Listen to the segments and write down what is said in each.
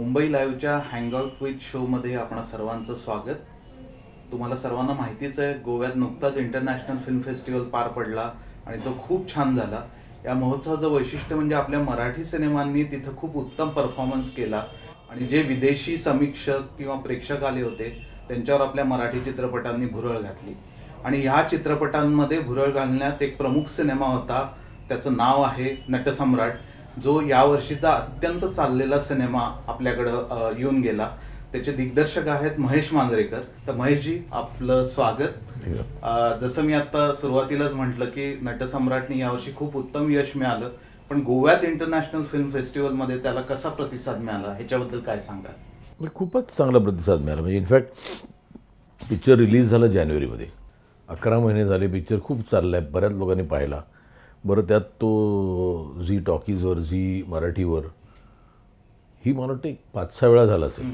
मुंबई लाईव्हच्या hangout with शोमध्ये आपणा सर्वांचं स्वागत. तुम्हाला सर्वांना माहितीच आहे, गोव्यात नुकताच इंटरनॅशनल फिल्म फेस्टिवल पार पडला आणि तो खूप छान झाला. या महोत्सवाचं वैशिष्ट्य म्हणजे आपल्या मराठी सिनेमांनी तिथं खूप उत्तम परफॉर्मन्स केला आणि जे विदेशी समीक्षक किंवा प्रेक्षक आले होते त्यांच्यावर आपल्या मराठी चित्रपटांनी भुरळ घातली. आणि ह्या चित्रपटांमध्ये भुरळ घालण्यात एक प्रमुख सिनेमा होता, त्याचं नाव आहे नटसम्राट, जो यावर्षीचा अत्यंत चाललेला सिनेमा आपल्याकडं येऊन गेला. त्याचे दिग्दर्शक आहेत महेश मांजरेकर. तर महेशजी, आपलं स्वागत. जसं मी आता सुरुवातीलाच म्हटलं की नटसम्राटने यावर्षी खूप उत्तम यश मिळालं, पण गोव्यात इंटरनॅशनल फिल्म फेस्टिवलमध्ये त्याला कसा प्रतिसाद मिळाला ह्याच्याबद्दल काय सांगाल? खूपच चांगला प्रतिसाद मिळाला. म्हणजे इनफॅक्ट पिक्चर रिलीज झालं जानेवारीमध्ये, 11 महिने झाले पिक्चर खूप चालला आहे, बऱ्याच लोकांनी पाहिला. बरं, त्यात तो झी टॉकीजवर, झी मराठीवर ही मला वाटते 5-6 वेळा झाला असेल.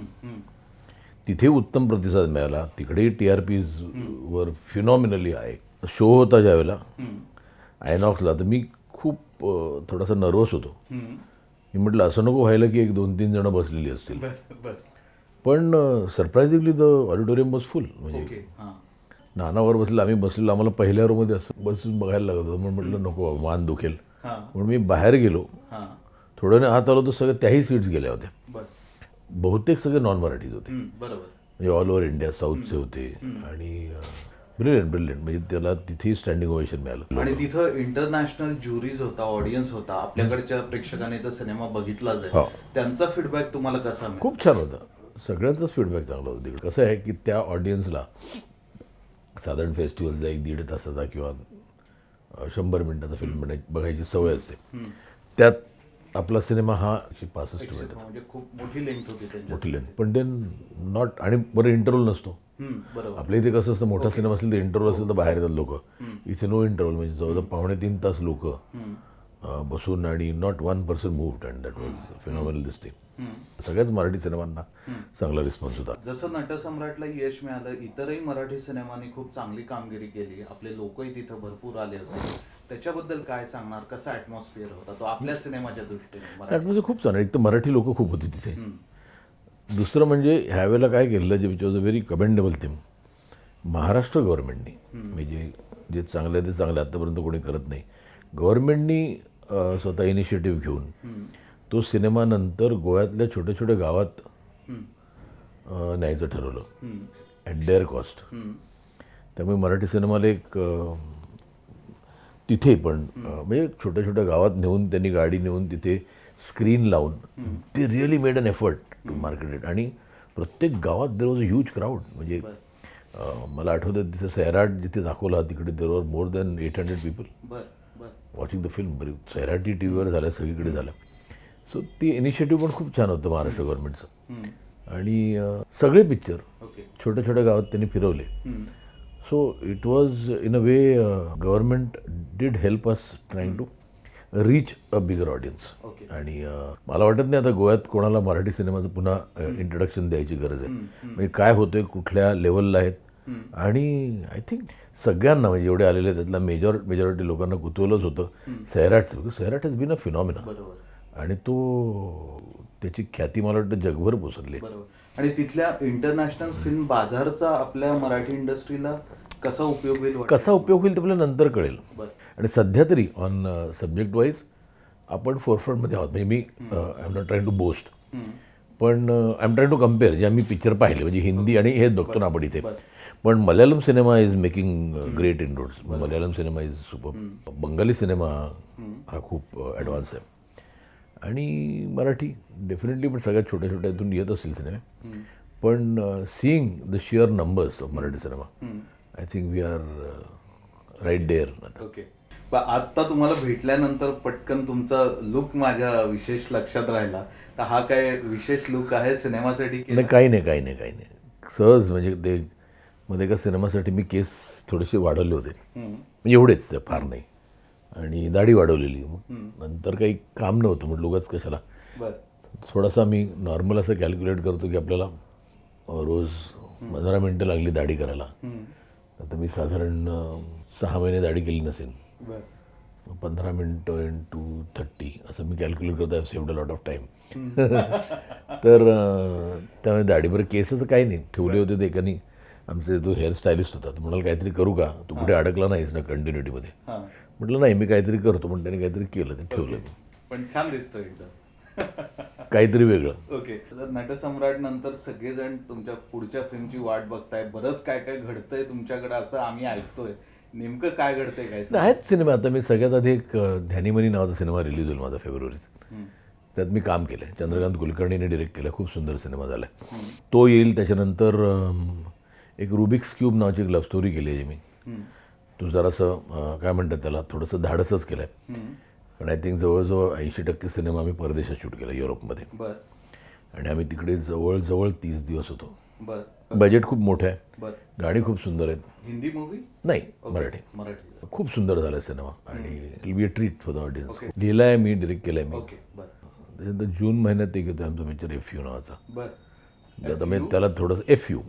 तिथे उत्तम प्रतिसाद मिळाला. तिकडेही TRPवर फिनॉमिनली आहे. शो होता ज्यावेळेला आयनॉक्सला, तर मी खूप थोडासा नर्वस होतो. मी म्हटलं असं नको व्हायला की 1-2-3 जणं बसलेली असतील, पण सरप्रायझिंगली द ऑडिटोरियम वॉज फुल. म्हणजे नानावर बसलं, आम्ही बसलेलो, आम्हाला पहिल्या रोमध्ये असं बसून बघायला लागत होतं. म्हणून म्हटलं नको, मान दुखेल. म्हणून मी बाहेर गेलो, थोड्याने आत आलो तर सगळं त्याही सीट्स गेल्या होत्या. बहुतेक सगळे नॉन मराठीज होते, म्हणजे ऑल ओव्हर इंडिया, साऊथचे होते. आणि ब्रिलियंट म्हणजे त्याला तिथेही स्टँडिंग ओवेशन मिळालं. आणि तिथं इंटरनॅशनल ज्युरीज होता, ऑडियन्स होता, आपल्याकडच्या प्रेक्षकांनी तर सिनेमा बघितलाच आहे. त्यांचा फीडबॅक तुम्हाला कसा मिळाला? खूप छान होता. सगळ्यांचाच फीडबॅक चांगला होता तिकडे. कसं आहे की त्या ऑडियन्सला साधारण फेस्टिवलचा 1-1.5 तासाचा किंवा 100 मिनिटाचा फिल्म बघायची सवय असते. त्यात आपला सिनेमा हा 165 मिनिट, म्हणजे खूप मोठी लेंथ होती, मोठी लेंथ. पण ते नॉट, आणि बरं इंटरव्हल नसतो. आपल्या इथे कसं असतं, मोठा सिनेमा असेल तर इंटरव्हल असेल तर बाहेर येतात लोक. इथे नो इंटरव्हल, म्हणजे जवळजवळ 2.5-3 तास लोक बसून, आणि not 1 person moved, and that was phenomenal दिसते. सगळ्याच मराठी सिनेमांना चांगला रिस्पॉन्स होता. जसं नटसम्राटला यश मिळालं, इतरही मराठी सिनेमांनी खूप चांगली कामगिरी केली. आपले लोकही तिथं भरपूर आले होते. त्याच्याबद्दल काय सांगणार? कसा ॲटमॉस्फिअर होता तो आपल्या सिनेमाच्या दृष्टीने? ॲटमॉस्फिअर खूप छान. एक तर मराठी लोक खूप होती तिथे. दुसरं म्हणजे ह्यावेळेला काय केलेलं, जे which was a very commendable thing, Maharashtra गव्हर्नमेंटनी, म्हणजे जे चांगलं आहे ते चांगलं, आत्तापर्यंत कोणी करत नाही, गव्हर्नमेंटनी स्वतः इनिशिएटिव्ह घेऊन तो सिनेमा नंतर गोव्यातल्या छोट्या छोट्या गावात न्यायचं ठरवलं ॲट देअर कॉस्ट. त्यामुळे मराठी सिनेमाला एक तिथे पण म्हणजे छोट्या छोट्या गावात नेऊन, त्यांनी गाडी नेऊन तिथे स्क्रीन लावून ते really made an effort to market it. आणि प्रत्येक गावात there was a huge crowd. म्हणजे मला आठवतं तिथे सैराट जिथे दाखवला, तिकडे देर वर more than 800 people watching the film. बरी सैराटी टी व्हीवर झाल्या, सगळीकडे झालं. सो ती इनिशिएटिव्ह पण खूप छान होतं महाराष्ट्र गव्हर्नमेंटचं. आणि सगळे पिक्चर छोट्या छोट्या गावात त्यांनी फिरवले. So it was in a way government did help us trying to reach a bigger audience. आणि मला वाटत नाही आता गोव्यात कोणाला मराठी सिनेमाचं पुन्हा इंट्रोडक्शन द्यायची गरज आहे. म्हणजे काय होतंय, कुठल्या लेवलला आहेत. आणि आय थिंक सगळ्यांना, म्हणजे एवढे आलेले त्यातला मेजॉरिटी लोकांना कुतूहलच होतं सैराटचं. Sairat has been a phenomena, आणि तो त्याची ख्याती मला वाटतं जगभर पोचरली. आणि तिथल्या इंटरनॅशनल फिल्म बाजारचा आपल्या मराठी इंडस्ट्रीला कसा उपयोग होईल ते आपल्याला नंतर कळेल. आणि सध्या तरी ऑन सब्जेक्ट वाईज आपण फोरफ्रंटमध्ये आहोत. म्हणजे मी I am not trying to boast, पण I am trying to compare जे आम्ही पिक्चर पाहिले, म्हणजे हिंदी आणि हेच बघतो ना आपण इथे. पण Malayalam cinema is making great inroads. Malayalam cinema is super. Bengali cinema हा खूप ॲडव्हान्स आहे. आणि मराठी डेफिनेटली, पण सगळ्यात छोट्या छोट्या इथून येत असतील सिनेमे. पण seeing the sheer numbers of Marathi cinema, I think we are right there. Okay. आत्ता तुम्हाला भेटल्यानंतर पटकन तुमचा लुक माझ्या विशेष लक्षात राहिला. तर हा काय विशेष लुक आहे सिनेमासाठी? काही नाही. सहज, म्हणजे ते मध्ये एका सिनेमासाठी मी केस थोडेसे वाढवले होते, म्हणजे एवढेच, फार नाही. आणि दाढी वाढवलेली. नंतर काही काम नव्हतं, म्हटलं उगाच कशाला. थोडासा मी नॉर्मल असं कॅल्क्युलेट करतो की आपल्याला रोज 15 मिनटं लागली दाढी करायला. आता मी साधारण 6 महिने दाढी केली नसेल. 15 मिनटं इंटू 30 असं मी कॅल्क्युलेट करतो. I saved a lot of time. तर त्यामुळे दाढीवर केसच काही नाही ठेवले होते. ते एकानी आमचे जो हेअर स्टायलिस्ट होता तो म्हणाला काहीतरी करू का, तू कुठे अडकला नाहीस ना कंटिन्युटीमध्ये. म्हटलं नाही मी काहीतरी करतो, पण त्याने काहीतरी केलं, ते ठेवलं. पण छान दिसतं एकदम काहीतरी वेगळं. ओके. तर नटसम्राट नंतर सगळेजण तुमच्या पुढच्या फिल्मची वाट बघताय. बरंच काय काय घडतंय तुमच्याकडे असं आम्ही ऐकतोय. नेमकं काय घडतंय काय? आहेत सिनेमा. आता मी सगळ्यात आधी एक ध्यानीमनी नावाचा सिनेमा रिलीज होईल माझा फेब्रुवारीत. त्यात मी काम केलं. चंद्रकांत कुलकर्णीने डिरेक्ट केलं. खूप सुंदर सिनेमा झाला. तो येईल. त्याच्यानंतर एक रुबिक्स क्यूब नावाची एक लव्ह स्टोरी केली आहे मी. तो जरासं काय म्हणतात त्याला थोडंसं धाडसच केलं आहे. पण आय थिंक जवळजवळ 80% सिनेमा आम्ही परदेशात शूट केला, युरोपमध्ये. आणि आम्ही तिकडे जवळजवळ 30 दिवस होतो. बजेट खूप मोठं आहे. गाणी खूप सुंदर आहेत. हिंदी मूवी नाही, मराठी. खूप सुंदर झाला सिनेमा आणि it will be a treat for the audience. लिहिला आहे मी, डिरेक्ट केला आहे मी. त्याच्यानंतर जून महिन्यात एक येतो आमचा पिक्चर FU नावाचा. आता मी त्याला थोडंसं FU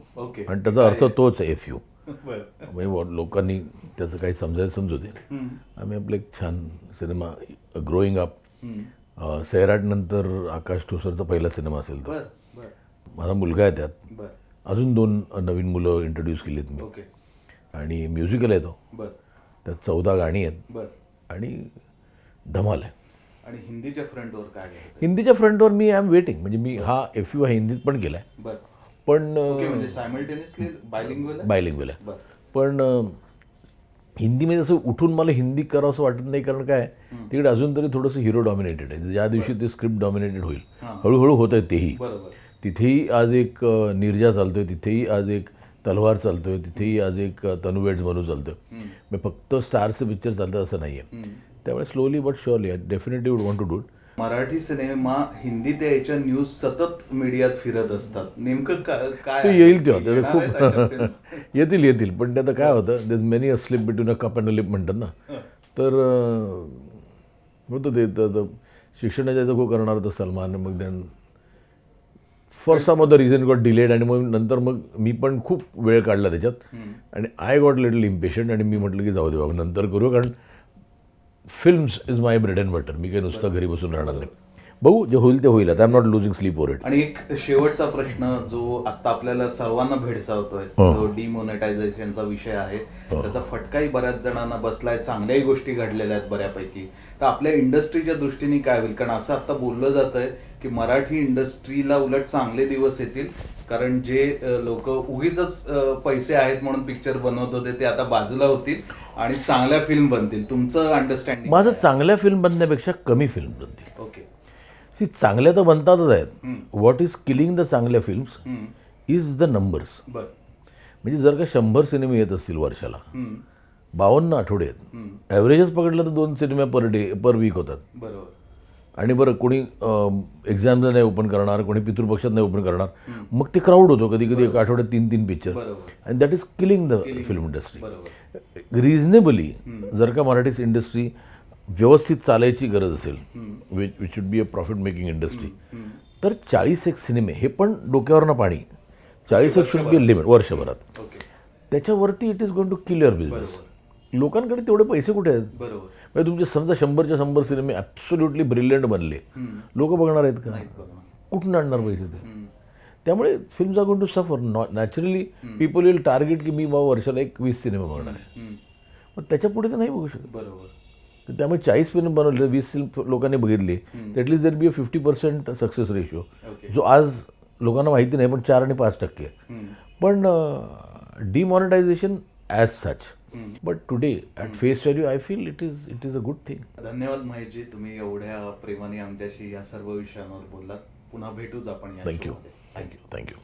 आणि त्याचा अर्थ तोच आहे FU. म्हणजे लोकांनी त्याचं काही समजू दे. आम्ही आपलं एक छान सिनेमा ग्रोईंग अप. सैराटनंतर आकाश ठोसरचा पहिला सिनेमा असेल तो. माझा मुलगा आहे त्यात. अजून 2 नवीन मुलं इंट्रोड्यूस केली आहेत मी. आणि म्युझिकल आहे तो. त्यात 14 गाणी आहेत आणि धमाल आहे. आणि हिंदीच्या फ्रंटवर काय? हिंदीच्या फ्रंटवर मी आय एम वेटिंग. म्हणजे मी हा FU हा हिंदीत पण केला आहे. पण बायलिंग्वेल आहे. पण हिंदीमध्ये असं उठून मला हिंदी करावं असं वाटत नाही. कारण काय तिकडे अजून तरी थोडंसं हिरो डॉमिनेटेड आहे. ज्या दिवशी ते स्क्रिप्ट डॉमिनेटेड होईल हळूहळू होत आहे तेही. तिथेही आज एक निर्जा चालतोय, तिथेही आज एक तलवार चालतोय, तिथेही आज एक तनुवेड्स म्हणू चालतोय. मग फक्त स्टारचं पिक्चर चालतं असं नाही आहे. त्यामुळे slowly but surely I definitely would want to do it. Marathi cinema हिंदीत यायच्या न्यूज सतत मीडियात फिरत असतात. नेमकं काय ते येईल तेव्हा खूप येतील. पण त्यात काय होतं, there many a slip between a cup and a lip म्हणतात ना. तर होतं ते शिक्षणाच्या खूप करणार होतं सलमान. मग then for some of the reason got delayed. आणि मग नंतर मग मी पण खूप वेळ काढला त्याच्यात. आणि आय गॉट लिटल इम्पेशंट. आणि मी म्हटलं की जाऊ दे बाबा नंतर करू, कारण films is my bread and butter. मी काही नुसतं घरी बसून राहणार नाही. बघू जे होईल ते होईल. I am not losing sleep over it. आणि एक शेवटचा प्रश्न जो आता आपल्याला सर्वांना भेडसावतोय, जो डिमॉनिटायझेशनचा विषय आहे. त्याचा फटकाही बऱ्याच जणांना बसलाय. चांगल्याही गोष्टी घडलेल्या आहेत बऱ्यापैकी. तर आपल्या इंडस्ट्रीच्या दृष्टीने काय होईल? कारण असं आता बोललं जात आहे की मराठी इंडस्ट्रीला उलट चांगले दिवस येतील. कारण जे लोक उगीच पैसे आहेत म्हणून पिक्चर बनवत होते ते आता बाजूला होतील आणि चांगल्या फिल्म बनतील. तुमचं अंडरस्टँडिंग? माझं चांगल्या फिल्म बनण्यापेक्षा कमी फिल्म बनतील. ओके. चांगल्या तर बनतातच आहेत. व्हॉट इज किलिंग द चांगल्या फिल्म्स इज द नंबर्स. म्हणजे जर का 100 सिनेमे येत असतील वर्षाला, 52 आठवडे आहेत, ॲव्हरेजच पकडलं तर 2 सिनेमा पर वीक होतात. बरोबर. आणि बरं कोणी एक्झामला नाही ओपन करणार, कोणी पितृपक्षात नाही ओपन करणार. मग ते क्राऊड होतो कधी कधी. एका आठवड्यात 3-3 पिक्चर. And that is killing the film industry. Reasonably जर का मराठी इंडस्ट्री व्यवस्थित चालायची गरज असेल, which should be a profit making industry, तर 41 सिनेमे, हे पण डोक्यावरनं पाणी, 41 शुड बी लिमिट वर्षभरात. त्याच्यावरती it is going to kill your business. लोकांकडे तेवढे पैसे कुठे आहेत? म्हणजे तुमचे समजा 100च्या 100 सिनेमे ॲब्सोल्युटली ब्रिलियंट बनले, लोक बघणार आहेत का? कुठून आणणार पैसे ते? त्यामुळे films are going to suffer. Naturally people will target की मी बाबा वर्षाला 20 सिनेमा बघणार आहे. मग त्याच्या पुढे तर नाही बघू शकत. बरोबर. त्यामुळे 40 फिल्म बनवले, 20 फिल्म लोकांनी बघितली, at least there be a 50% success ratio, जो आज लोकांना माहिती नाही, पण 4 आणि 5% आहे. पण demonetisation as such, but today at face value I feel it is a good thing. धन्यवाद महेशजी, तुम्ही एवढ्या प्रेमाने आमच्याशी या सर्व विषयांवर बोललात. पुन्हा भेटूच आपण. थँक्यू.